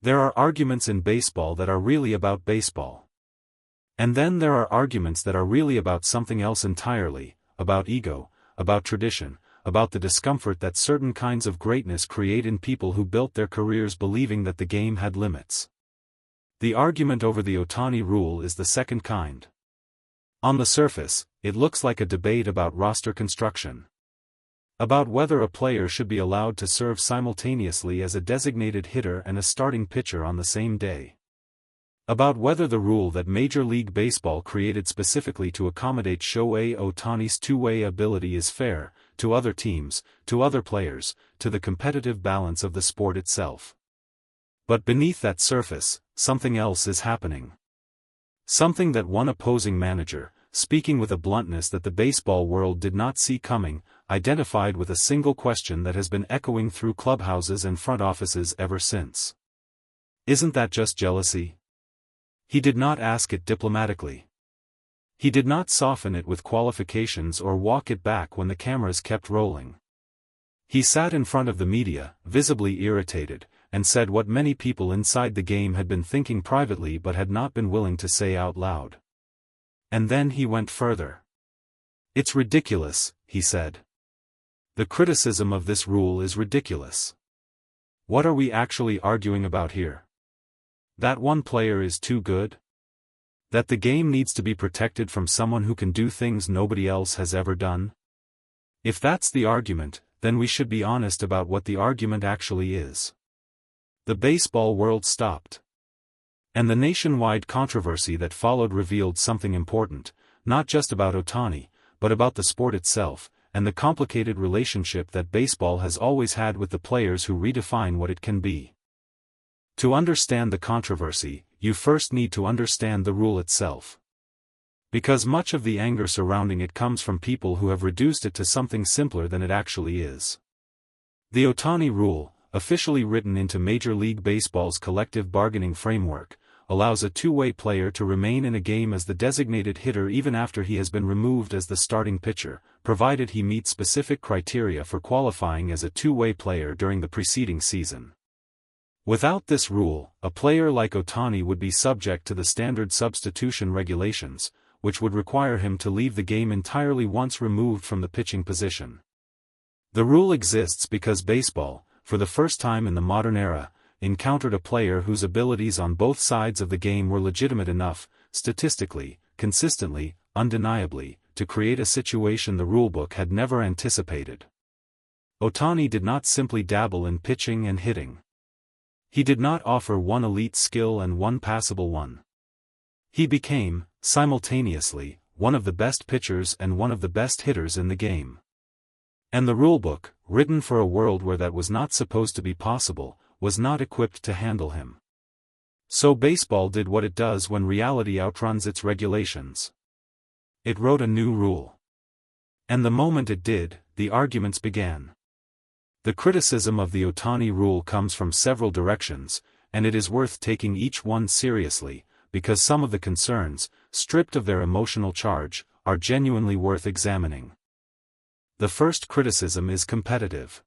There are arguments in baseball that are really about baseball. And then there are arguments that are really about something else entirely, about ego, about tradition, about the discomfort that certain kinds of greatness create in people who built their careers believing that the game had limits. The argument over the Ohtani rule is the second kind. On the surface, it looks like a debate about roster construction. About whether a player should be allowed to serve simultaneously as a designated hitter and a starting pitcher on the same day. About whether the rule that Major League Baseball created specifically to accommodate Shohei Ohtani's two-way ability is fair, to other teams, to other players, to the competitive balance of the sport itself. But beneath that surface, something else is happening. Something that one opposing manager, speaking with a bluntness that the baseball world did not see coming, identified with a single question that has been echoing through clubhouses and front offices ever since. Isn't that just jealousy? He did not ask it diplomatically. He did not soften it with qualifications or walk it back when the cameras kept rolling. He sat in front of the media, visibly irritated, and said what many people inside the game had been thinking privately but had not been willing to say out loud. And then he went further. It's ridiculous, he said. The criticism of this rule is ridiculous. What are we actually arguing about here? That one player is too good? That the game needs to be protected from someone who can do things nobody else has ever done? If that's the argument, then we should be honest about what the argument actually is. The baseball world stopped. And the nationwide controversy that followed revealed something important, not just about Ohtani, but about the sport itself, and the complicated relationship that baseball has always had with the players who redefine what it can be. To understand the controversy, you first need to understand the rule itself. Because much of the anger surrounding it comes from people who have reduced it to something simpler than it actually is. The Ohtani Rule, officially written into Major League Baseball's collective bargaining framework, allows a two-way player to remain in a game as the designated hitter even after he has been removed as the starting pitcher, provided he meets specific criteria for qualifying as a two-way player during the preceding season. Without this rule, a player like Ohtani would be subject to the standard substitution regulations, which would require him to leave the game entirely once removed from the pitching position. The rule exists because baseball, for the first time in the modern era, encountered a player whose abilities on both sides of the game were legitimate enough, statistically, consistently, undeniably, to create a situation the rulebook had never anticipated. Ohtani did not simply dabble in pitching and hitting. He did not offer one elite skill and one passable one. He became, simultaneously, one of the best pitchers and one of the best hitters in the game. And the rulebook, written for a world where that was not supposed to be possible, was not equipped to handle him. So baseball did what it does when reality outruns its regulations. It wrote a new rule. And the moment it did, the arguments began. The criticism of the Ohtani Rule comes from several directions, and it is worth taking each one seriously, because some of the concerns, stripped of their emotional charge, are genuinely worth examining. The first criticism is competitive.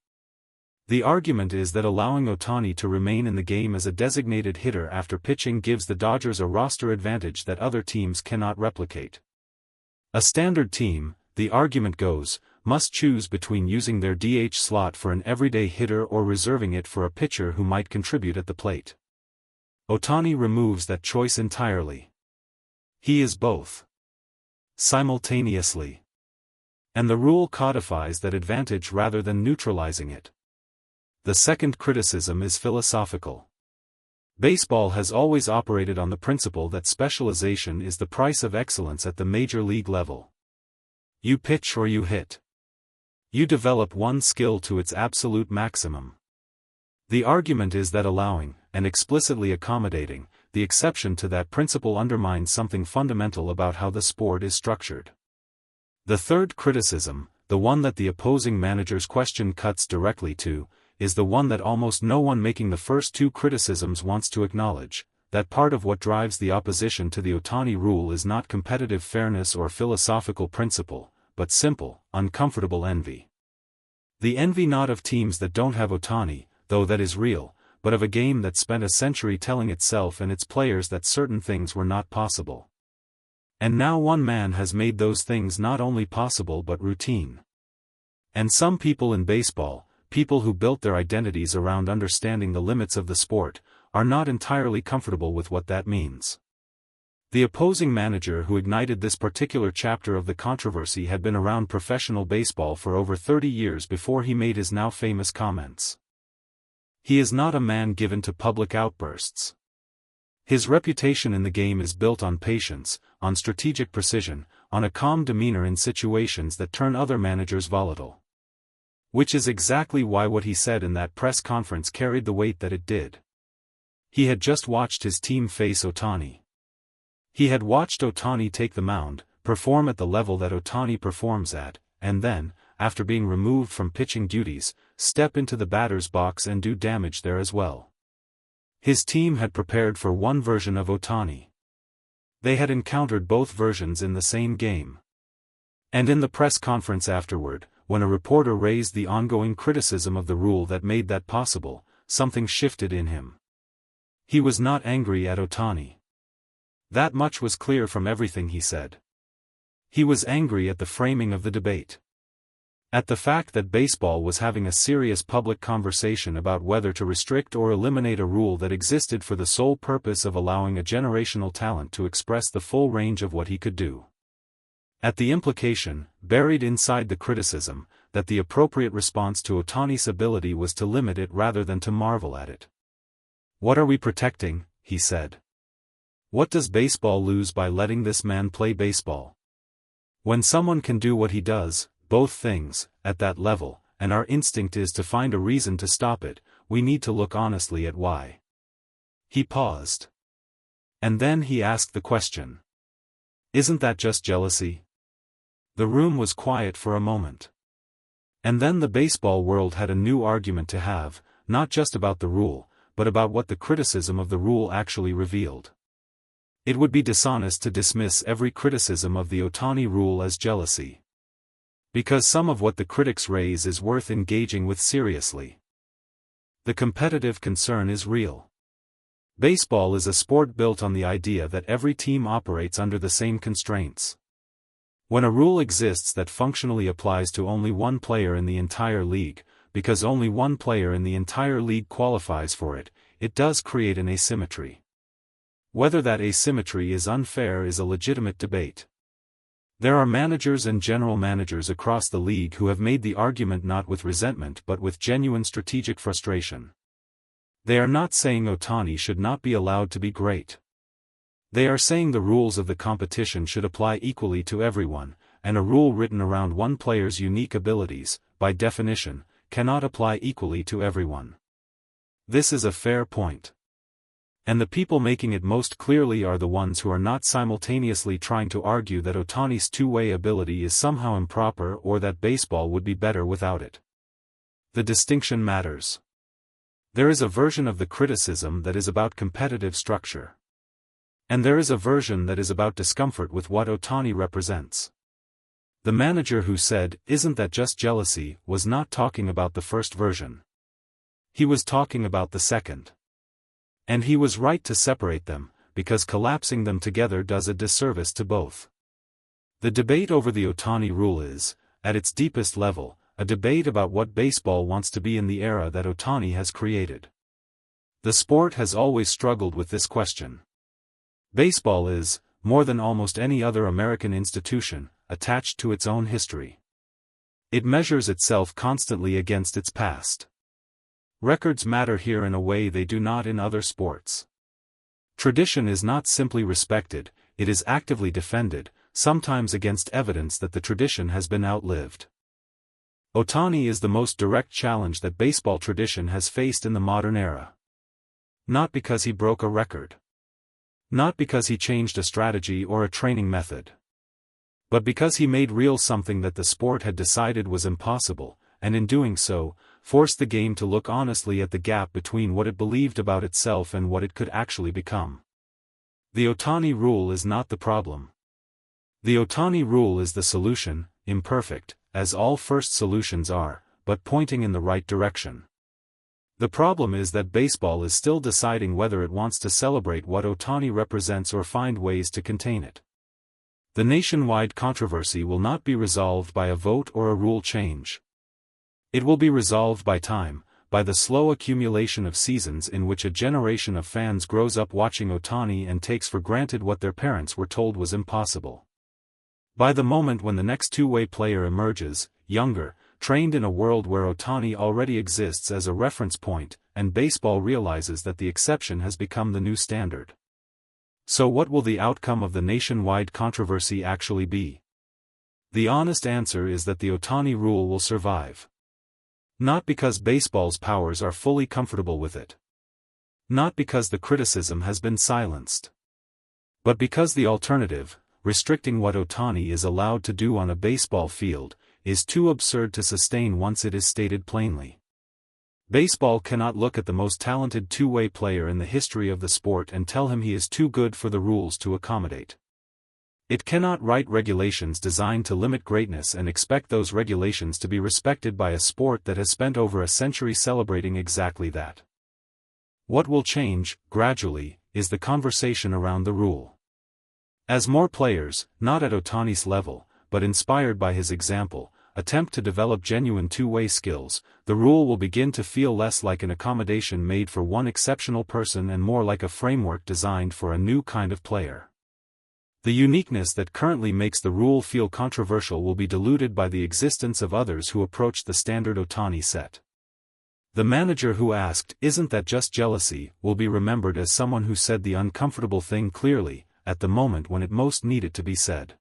The argument is that allowing Ohtani to remain in the game as a designated hitter after pitching gives the Dodgers a roster advantage that other teams cannot replicate. A standard team, the argument goes, must choose between using their DH slot for an everyday hitter or reserving it for a pitcher who might contribute at the plate. Ohtani removes that choice entirely. He is both. Simultaneously. And the rule codifies that advantage rather than neutralizing it. The second criticism is philosophical. Baseball has always operated on the principle that specialization is the price of excellence at the major league level. You pitch or you hit. You develop one skill to its absolute maximum. The argument is that allowing, and explicitly accommodating, the exception to that principle undermines something fundamental about how the sport is structured. The third criticism, the one that the opposing manager's question cuts directly to, is the one that almost no one making the first two criticisms wants to acknowledge, that part of what drives the opposition to the Ohtani Rule is not competitive fairness or philosophical principle, but simple, uncomfortable envy. The envy not of teams that don't have Ohtani, though that is real, but of a game that spent a century telling itself and its players that certain things were not possible. And now one man has made those things not only possible but routine. And some people in baseball, people who built their identities around understanding the limits of the sport, are not entirely comfortable with what that means. The opposing manager who ignited this particular chapter of the controversy had been around professional baseball for over 30 years before he made his now famous comments. He is not a man given to public outbursts. His reputation in the game is built on patience, on strategic precision, on a calm demeanor in situations that turn other managers volatile. Which is exactly why what he said in that press conference carried the weight that it did. He had just watched his team face Ohtani. He had watched Ohtani take the mound, perform at the level that Ohtani performs at, and then, after being removed from pitching duties, step into the batter's box and do damage there as well. His team had prepared for one version of Ohtani. They had encountered both versions in the same game. And in the press conference afterward, when a reporter raised the ongoing criticism of the rule that made that possible, something shifted in him. He was not angry at Ohtani. That much was clear from everything he said. He was angry at the framing of the debate. At the fact that baseball was having a serious public conversation about whether to restrict or eliminate a rule that existed for the sole purpose of allowing a generational talent to express the full range of what he could do. At the implication, buried inside the criticism, that the appropriate response to Ohtani's ability was to limit it rather than to marvel at it. "What are we protecting?" he said. "What does baseball lose by letting this man play baseball? When someone can do what he does, both things, at that level, and our instinct is to find a reason to stop it, we need to look honestly at why." He paused. And then he asked the question. "Isn't that just jealousy?" The room was quiet for a moment. And then the baseball world had a new argument to have, not just about the rule, but about what the criticism of the rule actually revealed. It would be dishonest to dismiss every criticism of the Ohtani rule as jealousy. Because some of what the critics raise is worth engaging with seriously. The competitive concern is real. Baseball is a sport built on the idea that every team operates under the same constraints. When a rule exists that functionally applies to only one player in the entire league, because only one player in the entire league qualifies for it, it does create an asymmetry. Whether that asymmetry is unfair is a legitimate debate. There are managers and general managers across the league who have made the argument not with resentment but with genuine strategic frustration. They are not saying Ohtani should not be allowed to be great. They are saying the rules of the competition should apply equally to everyone, and a rule written around one player's unique abilities, by definition, cannot apply equally to everyone. This is a fair point. And the people making it most clearly are the ones who are not simultaneously trying to argue that Ohtani's two-way ability is somehow improper or that baseball would be better without it. The distinction matters. There is a version of the criticism that is about competitive structure. And there is a version that is about discomfort with what Ohtani represents. The manager who said, "Isn't that just jealousy?" was not talking about the first version. He was talking about the second. And he was right to separate them, because collapsing them together does a disservice to both. The debate over the Ohtani rule is, at its deepest level, a debate about what baseball wants to be in the era that Ohtani has created. The sport has always struggled with this question. Baseball is, more than almost any other American institution, attached to its own history. It measures itself constantly against its past. Records matter here in a way they do not in other sports. Tradition is not simply respected, it is actively defended, sometimes against evidence that the tradition has been outlived. Ohtani is the most direct challenge that baseball tradition has faced in the modern era. Not because he broke a record. Not because he changed a strategy or a training method. But because he made real something that the sport had decided was impossible, and in doing so, forced the game to look honestly at the gap between what it believed about itself and what it could actually become. The Ohtani rule is not the problem. The Ohtani rule is the solution, imperfect, as all first solutions are, but pointing in the right direction. The problem is that baseball is still deciding whether it wants to celebrate what Ohtani represents or find ways to contain it. The nationwide controversy will not be resolved by a vote or a rule change. It will be resolved by time, by the slow accumulation of seasons in which a generation of fans grows up watching Ohtani and takes for granted what their parents were told was impossible. By the moment when the next two-way player emerges, younger, trained in a world where Ohtani already exists as a reference point, and baseball realizes that the exception has become the new standard. So what will the outcome of the nationwide controversy actually be? The honest answer is that the Ohtani Rule will survive. Not because baseball's powers are fully comfortable with it. Not because the criticism has been silenced. But because the alternative, restricting what Ohtani is allowed to do on a baseball field, is too absurd to sustain once it is stated plainly. Baseball cannot look at the most talented two-way player in the history of the sport and tell him he is too good for the rules to accommodate. It cannot write regulations designed to limit greatness and expect those regulations to be respected by a sport that has spent over a century celebrating exactly that. What will change, gradually, is the conversation around the rule. As more players, not at Ohtani's level, but inspired by his example, attempt to develop genuine two-way skills, the rule will begin to feel less like an accommodation made for one exceptional person and more like a framework designed for a new kind of player. The uniqueness that currently makes the rule feel controversial will be diluted by the existence of others who approach the standard Ohtani set. The manager who asked, "Isn't that just jealousy?" will be remembered as someone who said the uncomfortable thing clearly, at the moment when it most needed to be said.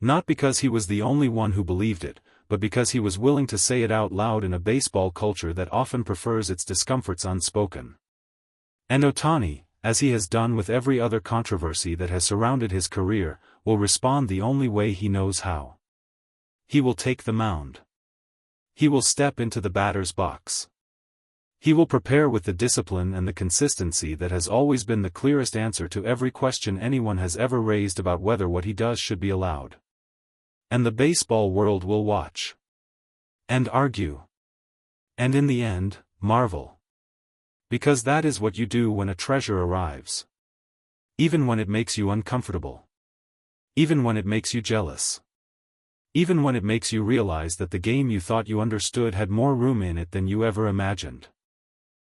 Not because he was the only one who believed it, but because he was willing to say it out loud in a baseball culture that often prefers its discomforts unspoken. And Ohtani, as he has done with every other controversy that has surrounded his career, will respond the only way he knows how. He will take the mound. He will step into the batter's box. He will prepare with the discipline and the consistency that has always been the clearest answer to every question anyone has ever raised about whether what he does should be allowed. And the baseball world will watch. And argue. And in the end, marvel. Because that is what you do when a treasure arrives. Even when it makes you uncomfortable. Even when it makes you jealous. Even when it makes you realize that the game you thought you understood had more room in it than you ever imagined.